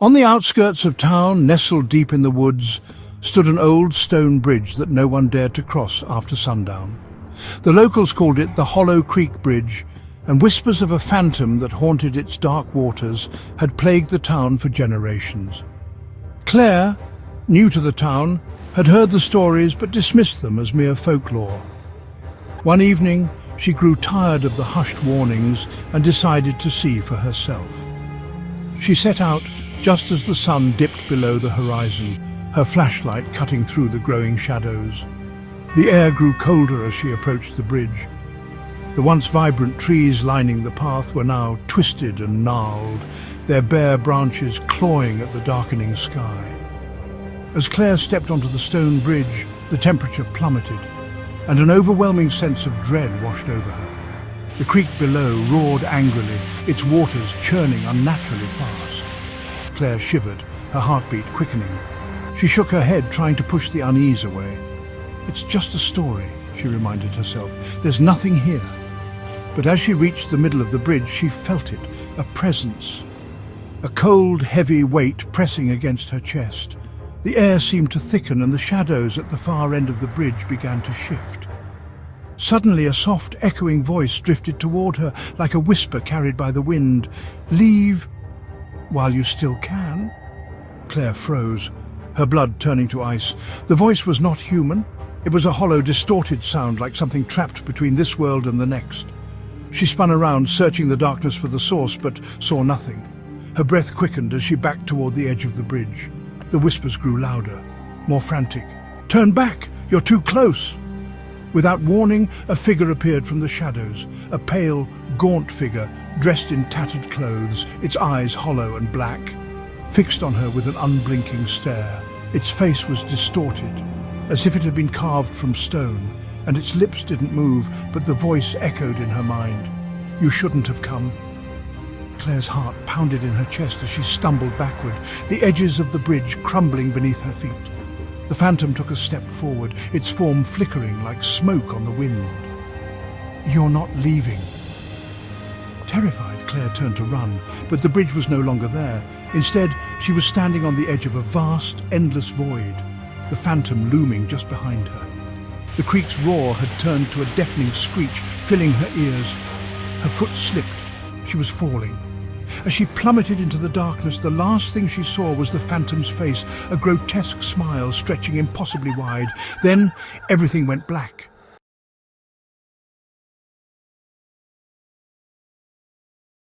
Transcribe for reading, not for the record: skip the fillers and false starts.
On the outskirts of town, nestled deep in the woods, stood an old stone bridge that no one dared to cross after sundown. The locals called it the Hollow Creek Bridge, and whispers of a phantom that haunted its dark waters had plagued the town for generations. Claire, new to the town, had heard the stories but dismissed them as mere folklore. One evening, she grew tired of the hushed warnings and decided to see for herself. She set out just as the sun dipped below the horizon, her flashlight cutting through the growing shadows. The air grew colder as she approached the bridge. The once vibrant trees lining the path were now twisted and gnarled, their bare branches clawing at the darkening sky. As Claire stepped onto the stone bridge, the temperature plummeted, and an overwhelming sense of dread washed over her. The creek below roared angrily, its waters churning unnaturally fast. Claire shivered, her heartbeat quickening. She shook her head, trying to push the unease away. "It's just a story," she reminded herself. "There's nothing here." But as she reached the middle of the bridge, she felt it, a presence. A cold, heavy weight pressing against her chest. The air seemed to thicken and the shadows at the far end of the bridge began to shift. Suddenly a soft, echoing voice drifted toward her, like a whisper carried by the wind. "Leave while you still can." Claire froze, her blood turning to ice. The voice was not human. It was a hollow, distorted sound, like something trapped between this world and the next. She spun around, searching the darkness for the source, but saw nothing. Her breath quickened as she backed toward the edge of the bridge. The whispers grew louder, more frantic. "Turn back! You're too close!" Without warning, a figure appeared from the shadows, a pale, gaunt figure, dressed in tattered clothes, its eyes hollow and black, fixed on her with an unblinking stare. Its face was distorted, as if it had been carved from stone, and its lips didn't move, but the voice echoed in her mind. "You shouldn't have come." Claire's heart pounded in her chest as she stumbled backward, the edges of the bridge crumbling beneath her feet. The phantom took a step forward, its form flickering like smoke on the wind. "You're not leaving." Terrified, Claire turned to run, but the bridge was no longer there. Instead, she was standing on the edge of a vast, endless void, the phantom looming just behind her. The creek's roar had turned to a deafening screech, filling her ears. Her foot slipped. She was falling. As she plummeted into the darkness, the last thing she saw was the phantom's face, a grotesque smile stretching impossibly wide. Then everything went black.